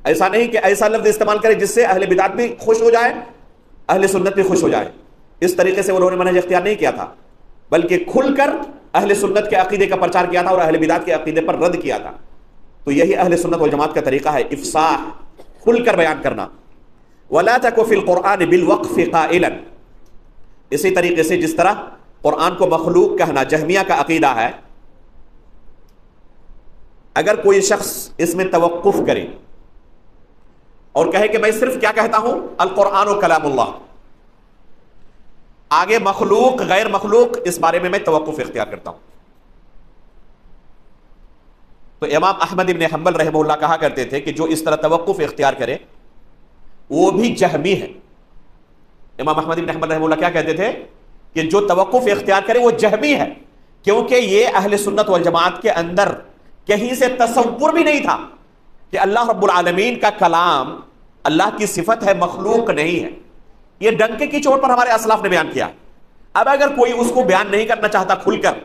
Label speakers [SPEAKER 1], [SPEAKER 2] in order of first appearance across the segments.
[SPEAKER 1] ایسا نہیں کہ ایسا لفظ استعمال کرے جس سے اہل بدعت بھی خوش ہو جائے، اہل سنت بھی خوش ہو جائے. اس طریقے سے انہوں نے منہج اختیار نہیں کیا تھا، بلکہ کھل کر اہل سنت کے عقیدے کا پرچار کیا تھا اور اہل بدعت کے عقیدے پر رد کیا تھا. تو یہی اہل سنت والجماعت کا طریقہ ہے، افصاح، کھل کر بیان کرنا. وَلَا تَكُ فِي الْقُرْآنِ بِالْوَقْفِ قَائِلًا، اسی طریقے سے جس طرح قرآن کو مخلوق کہنا جہمیہ کا عقیدہ ہے، اگر کوئی شخص اس میں توقف کرے اور کہے کہ میں صرف کیا کہتا ہوں، القرآن و کلام اللہ، آگے مخلوق غیر مخلوق اس بارے میں توقف اختیار کرتا ہوں. تو امام احمد بن حنبل رحمہ اللہ کہا کرتے تھے کہ جو اس طرح توقف اختیار کرے وہ بھی جہمی ہے. امام احمد بن حنبل رحمہ اللہ کیا کہتے تھے کہ جو توقف اختیار کرے وہ جہمی ہے، کیونکہ یہ اہل سنت والجماعت کے اندر کہیں سے تصور بھی نہیں تھا کہ اللہ رب العالمین کا کلام اللہ کی صفت ہے، مخلوق نہیں ہے. یہ ڈنکے کی چوٹ پر ہمارے اسلاف نے بیان کیا. اب اگر کوئی اس کو بیان نہیں کرنا چاہتا کھل کر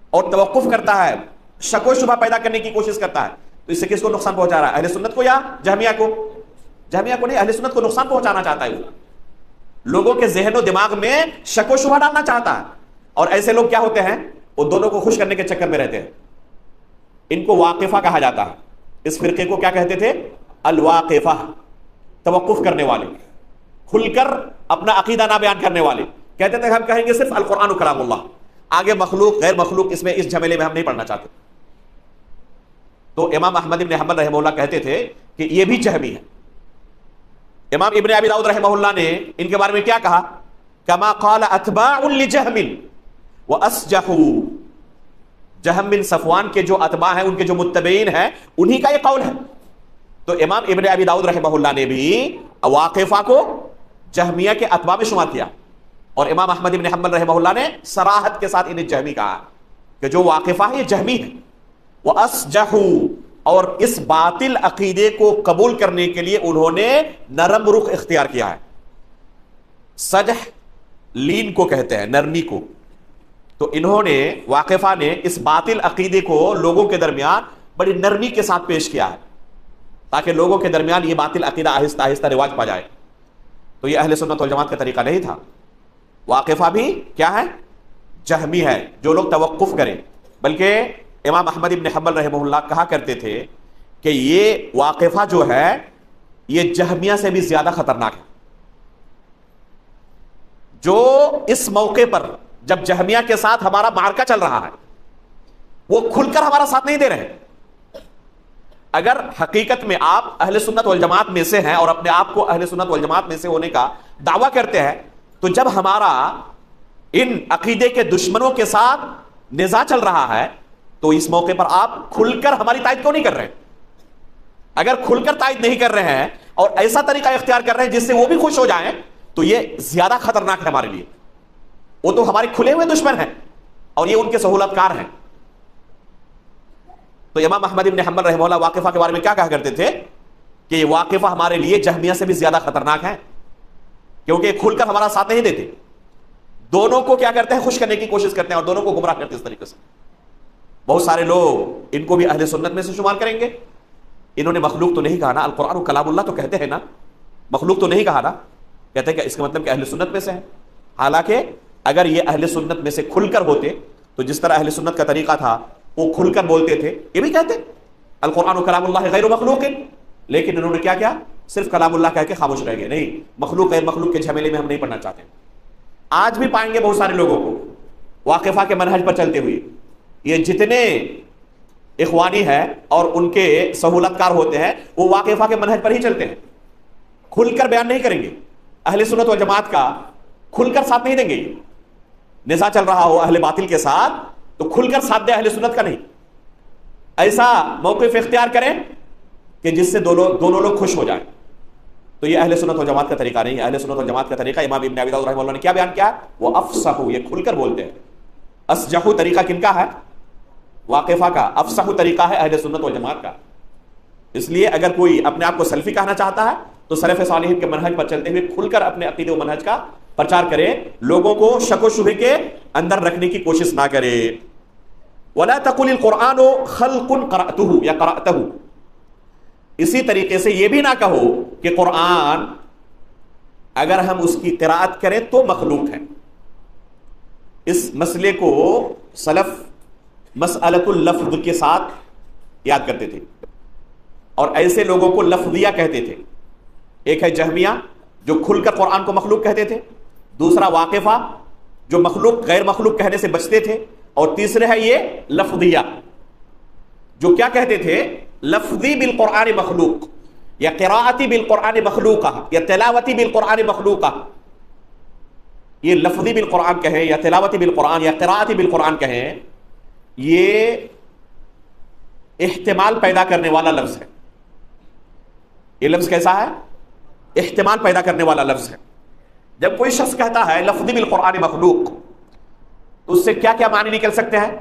[SPEAKER 1] اور توقف کرتا ہے، شک و شبہ پیدا کرنے کی کوشش کرتا ہے، تو اس سے کس کو نقصان پہنچا رہا ہے؟ اہل سنت کو یا جہمیہ کو؟ جہمیہ کو نہیں، اہل سنت کو نقصان پہنچانا چاہتا ہے. وہ لوگوں کے ذہن و دماغ میں شک و شبہ ڈالنا چاہتا ہے. اور ایسے لوگ کیا ہوتے ہیں، وہ دونوں کو خوش کرنے کے چکر میں رہتے ہیں. ان کو واقفہ کہا جاتا ہے. اس فرقے کو کیا کہتے تھے؟ الواقفہ، توقف کرنے والے، کھل کر اپنا عقیدہ نہ بیان کرنے والے. کہتے تھے ہم کہیں گے صرف القرآن و کلام اللہ، آگے مخلوق غیر مخلوق اس میں اس جھمیلے میں ہم نہیں پڑھنا چاہتے. تو امام احمد بن حنبل رحمہ اللہ کہتے تھے کہ یہ بھی جہمی ہے. امام ابن ابی داؤد رحمہ اللہ نے ان کے بارے میں کیا کہا؟ کما قال اتباع لجہم واسجحوا، جہم بن صفوان کے جو اتباع ہیں، ان کے جو متبعین ہیں، انہی کا یہ قول ہے. تو امام ابن ابی داؤد رحمہ اللہ نے بھی واقفہ کو جہمیہ کے اتباع میں شمار کیا، اور امام احمد بن حنبل رحمہ اللہ نے صراحت کے ساتھ انہیں جہمی کہا کہ جو واقفہ ہے یہ جہمی ہے. واسجحوا، اور اس باطل عقیدے کو قبول کرنے کے لیے انہوں نے نرم رخ اختیار کیا ہے. سجح لین کو کہتے ہیں، نرمی کو. تو انہوں نے، واقفہ نے، اس باطل عقیدے کو لوگوں کے درمیان بڑی نرمی کے ساتھ پیش کیا ہے تاکہ لوگوں کے درمیان یہ باطل عقیدہ آہستہ آہستہ رواج پا جائے. تو یہ اہل سنت والجماعت کا طریقہ نہیں تھا. واقفہ بھی کیا ہے؟ جہمی ہے، جو لوگ توقف کریں. بلکہ امام احمد بن حنبل رحمہ اللہ کہا کرتے تھے کہ یہ واقفہ جو ہے یہ جہمیہ سے بھی زیادہ خطرناک ہے. جو اس موقع پر جب جہمیہ کے ساتھ ہمارا معرکہ چل رہا ہے، وہ کھل کر ہمارا ساتھ نہیں دے رہے. اگر حقیقت میں آپ اہل سنت والجماعت میں سے ہیں اور اپنے آپ کو اہل سنت والجماعت میں سے ہونے کا دعویٰ کرتے ہیں، تو جب ہمارا ان عقیدے کے دشمنوں کے ساتھ نزاع چل رہا ہے تو اس موقع پر آپ کھل کر ہماری تائید کیوں نہیں کر رہے؟ اگر کھل کر تائید نہیں کر رہے ہیں اور ایسا طریقہ اختیار کر رہے ہیں جس سے وہ بھی خوش ہو جائیں، تو یہ زیادہ خطرناک ہے ہمارے لیے. وہ تو ہمارے کھلے ہوئے دشمن ہیں اور یہ ان کے سہولت کار ہیں. تو امام احمد بن حنبل رحمہ اللہ واقفہ کے بارے میں کیا کہا کرتے تھے کہ یہ واقفہ ہمارے لیے جہمیہ سے بھی زیادہ خطرناک ہے، کیونکہ یہ کھل کر ہمارا ساتھ نہیں دیتے. دونوں کو کیا کرتے ہیں؟ خوش کرنے کی کوشش کرتے ہیں اور دونوں کو گمراہ کرتے ہیں. اس طریقے سے بہت سارے لوگ ان کو بھی اہل سنت میں سے شمار کریں گے. انہوں نے مخلوق تو نہیں کہا نا، القرآن و کلام اللہ تو کہتے ہیں نا، مخلوق تو نہیں کہا نا. کہتے ہیں کہ اس کا مطلب کہ اہل سنت میں سے ہیں. حالانکہ اگر یہ اہل سنت میں سے کھل کر ہوتے تو جس طرح اہل سنت کا طریقہ تھا وہ کھل کر بولتے تھے، یہ بھی کہتے القرآن و کلام اللہ غیر مخلوق، لیکن انہوں نے کیا کیا؟ صرف کلام اللہ کہہ کے خاموش رہ گئے. نہیں، مخلوق غیر مخلوق کے جھمیلے میں ہم نہیں پڑھنا چاہتے. آج بھی پائیں گے بہت سارے لوگوں کو واقفہ کے منہج پر چلتے ہوئے، یہ جتنے اخوانی ہیں اور ان کے سہولت کار ہوتے ہیں وہ واقفہ کے منہج پر ہی چلتے ہیں، کھل کر بیان نہیں کریں گے. اہل سنت والجماعت کا کھل کر ساتھ نہیں دیں گے. نزاع چل رہا ہو اہل باطل کے ساتھ تو کھل کر ساتھ دے اہل سنت کا نہیں. ایسا موقف اختیار کریں کہ جس سے دونوں لوگ خوش ہو جائیں. تو یہ اہل سنت والجماعت کا طریقہ نہیں ہے. اہل سنت والجماعت کا طریقہ امام ابن ابی داؤد رحمہ اللہ نے کیا بیان کیا؟ وہ افصحوا، یہ کھل کر بولتے ہیں. اسجحوا طریقہ کن کا ہے؟ واقفہ کا. افصحوا طریقہ ہے اہل سنت والجماعت کا. اس لیے اگر کوئی اپنے آپ کو سلفی کہنا چاہتا ہے تو سلف صالحین کے منہج پر چلتے ہوئے کھل کر اپنے عقیدے و منہج کا پرچار کرے، لوگوں کو شک و شبہ کے اندر رکھنے کی کوشش نہ کرے. وَلَا تَقُلِ الْقُرْآنُ خَلْقٌ قَرَأْتُهُ یا قَرَأْتَهُ، اسی طریقے سے یہ بھی نہ کہو کہ قرآن اگر ہم اس کی قراءت کریں تو مخلوق ہے. اس مسئلے کو سلف مسئلۃ اللفظ کے ساتھ یاد کرتے تھے اور ایسے لوگوں کو لفظیہ کہتے تھے. ایک ہے جہمیہ جو کھل کر قرآن کو مخلوق کہتے تھے، دوسرا واقفہ جو مخلوق غیر مخلوق کہنے سے بچتے تھے، اور تیسرے ہے یہ لفظیہ جو کیا کہتے تھے، لفظی بالقرآن مخلوق یا قراءتی بالقرآن مخلوقہ یا تلاوتی بالقرآن مخلوقہ. یہ لفظی بالقرآن کہیں یا تلاوتی بالقرآن یا قراءتی بالقرآن کہیں، یہ احتمال پیدا کرنے والا لفظ ہے. یہ لفظ کیسا ہے؟ احتمال پیدا کرنے والا لفظ ہے. جب کوئی شخص کہتا ہے لفظی بالقرآن مخلوق تو اس سے کیا کیا معنی نکل سکتے ہیں؟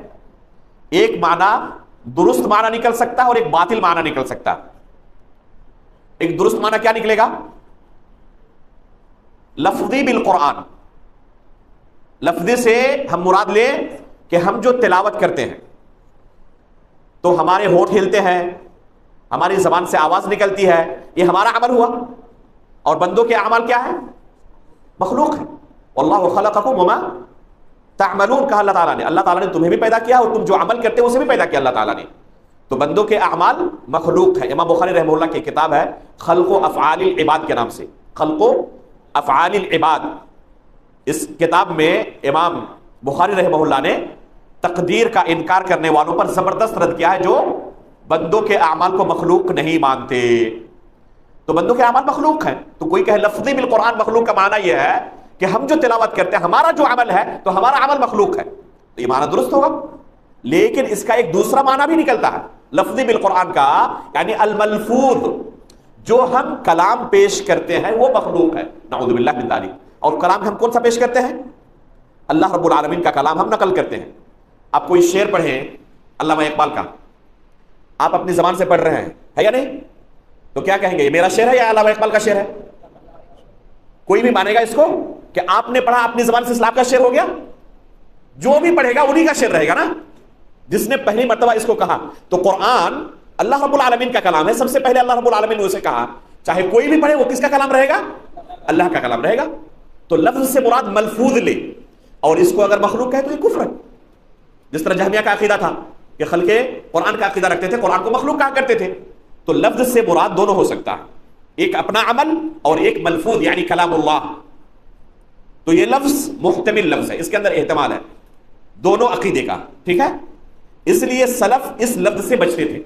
[SPEAKER 1] ایک معنی درست معنی نکل سکتا ہے اور ایک باطل معنی نکل سکتا ہے. ایک درست معنی کیا نکلے گا؟ لفظی بالقرآن، لفظی سے ہم مراد لیں کہ ہم جو تلاوت کرتے ہیں تو ہمارے ہونٹ ہلتے ہیں، ہماری زبان سے آواز نکلتی ہے، یہ ہمارا عمل ہوا. اور بندوں کے اعمال کیا ہے؟ مخلوق ہے. واللہ خلقکم وما تعملون کہا اللہ تعالیٰ نے. اللہ تعالیٰ نے تمہیں بھی پیدا کیا اور تم جو عمل کرتے ہو اسے بھی پیدا کیا اللہ تعالیٰ نے. تو بندوں کے اعمال مخلوق ہے. امام بخاری رحمہ اللہ کی کتاب ہے خلق و افعال العباد کے نام سے، خلق و افعال العباد. اس کتاب میں امام بخاری رحمہ اللہ نے تقدیر کا انکار کرنے والوں پر زبردست رد کیا ہے جو بندوں کے اعمال کو مخلوق نہیں مانتے. تو بندوں کے اعمال مخلوق ہیں. تو کوئی کہے لفظی بالقرآن مخلوق کا معنی یہ ہے کہ ہم جو تلاوت کرتے ہیں ہمارا جو عمل ہے تو ہمارا عمل مخلوق ہے، تو یہ معنی درست ہوگا. لیکن اس کا ایک دوسرا معنی بھی نکلتا ہے لفظی بالقرآن کا، یعنی الملفوظ جو ہم کلام پیش کرتے ہیں وہ مخلوق ہے. نعوذ باللہ من ذالک. اور کلام ہم کون سا پیش کرتے ہیں؟ اللہ رب العالمین کا کلام ہم نقل کرتے ہیں. آپ کوئی شعر پڑھیں علامہ اقبال کا، آپ اپنی زبان سے پڑھ رہے ہیں، ہے یا نہیں؟ تو کیا کہیں گے، یہ میرا شعر ہے یا علامہ اقبال کا شعر ہے؟ کوئی بھی مانے گا اس کو کہ آپ نے پڑھا اپنی زبان سے اسلام کا شعر ہو گیا؟ جو بھی پڑھے گا انہی کا شعر رہے گا نا، جس نے پہلی مرتبہ اس کو کہا. تو قرآن اللہ رب العالمین کا کلام ہے، سب سے پہلے اللہ رب العالمین نے اسے کہا. چاہے کوئی بھی پڑھے وہ کس کا کلام رہے گا؟ اللہ کا کلام رہے گا. تو لفظ سے مراد ملفوظ لے، اور اس کو اگر مخلوق کہے تو یہ کفر ہے. جس طرح جہمیہ کا عقیدہ تھا کہ خلق قرآن کا عقیدہ رکھتے تھے، قرآن کو مخلوق کہا کرتے تھے. تو لفظ سے مراد دونوں ہو سکتا ہے، ایک اپنا عمل اور ایک ملفوظ یعنی کلام اللہ. تو یہ لفظ محتمل لفظ ہے، اس کے اندر احتمال ہے دونوں عقیدے کا. ٹھیک ہے، اس لیے سلف اس لفظ سے بچتے تھے.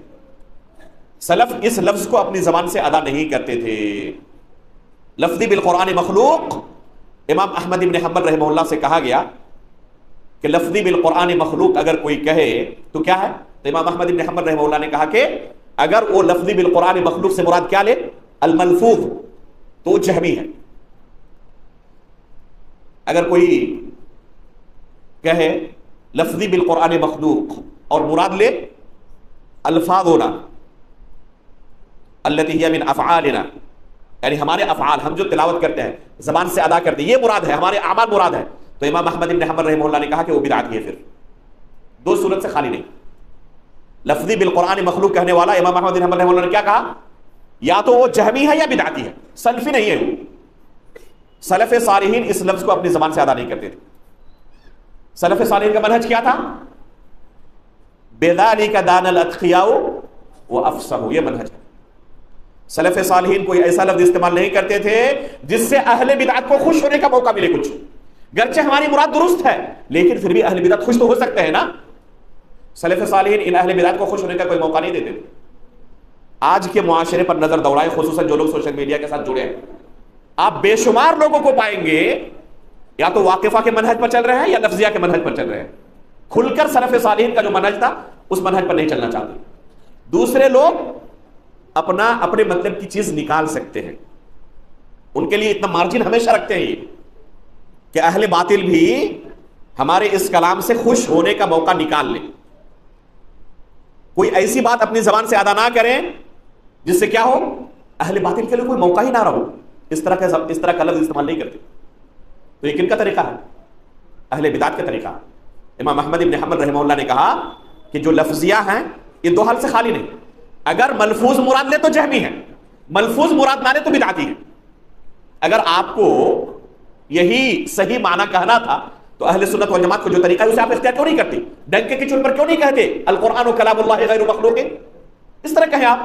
[SPEAKER 1] سلف اس لفظ کو اپنی زبان سے ادا نہیں کرتے تھے. لفظی بالقرآن مخلوق، امام احمد بن حنبل رحمہ اللہ سے کہا گیا کہ لفظی بالقرآن مخلوق اگر کوئی کہے تو کیا ہے؟ تو امام احمد بن حنبل رحمہ اللہ نے کہا کہ اگر وہ لفظی بالقرآن مخلوق سے مراد کیا لے؟ الملفوظ، تو جہمی ہے. اگر کوئی کہے لفظی بالقرآن مخلوق اور مراد لے الفاظنا التي هي من افعالنا، یعنی ہمارے افعال، ہم جو تلاوت کرتے ہیں زبان سے ادا کرتے ہیں یہ مراد ہے، ہمارے اعمال مراد ہے، تو امام احمد بن حنبل رحمہ اللہ نے کہا کہ وہ بدعت ہے. پھر دو صورت سے خالی نہیں. لفظی بالقرآن مخلوق کہنے والا امام احمد بن حنبل رحمہ اللہ نے کیا کہا؟ یا تو وہ جہمی ہے یا بدعتی ہے، سلفی نہیں ہے. وہ سلف صالحین اس لفظ کو اپنی زبان سے ادا نہیں کرتے تھے. سلف صالحین کا منہج کیا تھا؟ بذالک دان الاتقیاء وافصحوا، یہ منہج ہے. سلف صالحین کوئی ایسا لفظ استعمال نہیں کرتے تھے جس سے اہل بدعت کو خوش ہونے کا موقع ملے. کچھ گرچہ ہماری مراد درست ہے لیکن پھر بھی اہل بدعت خوش تو ہو سکتے ہیں نا. سلف صالحین ان اہل بدعت کو خوش ہونے کا کوئی موقع نہیں دیتے تھے. آج کے معاشرے پر نظر دوڑائے، خصوصاً جو لوگ سوشل میڈیا کے ساتھ جڑے ہیں، آپ بے شمار لوگوں کو پائیں گے یا تو واقفہ کے منہج پر چل رہے ہیں یا لفظیہ کے منہج پر چل رہے ہیں. کھل کر سلف صالحین کا جو منہج تھا اس منہج پر نہیں چلنا چاہتے. دوسرے لوگ اپنے مطلب کی چیز نکال سکتے ہیں، ان کے لیے اتنا مارجن ہمیشہ رکھتے ہیں یہ کہ اہل باطل بھی ہمارے اس کلام سے خوش ہونے کا موقع نکال لیں. کوئی ایسی بات اپنی زبان سے ادا نہ کریں جس سے کیا ہو، اہل باطل کے لیے کوئی موقع ہی نہ رہو. اس طرح کا لفظ استعمال نہیں کرتے. تو یہ کن کا طریقہ ہے؟ اہل بدعت کا طریقہ. امام احمد بن حنبل رحمہ اللہ نے کہا کہ جو لفظیہ ہیں یہ دو حال سے خالی نہیں. اگر ملفوظ مراد لے تو جہمی ہے، ملفوظ مراد نہ لے تو بدعتی ہے۔ اگر آپ کو یہی صحیح معنی کہنا تھا تو اہل سنت والجماعت کو جو طریقہ ہے اسے آپ اختیار کیوں نہیں کرتے؟ ڈنکے کی چول پر کیوں نہیں کہتے القرآن و کلام اللہ غیر مخلوق؟ اس طرح کہیں آپ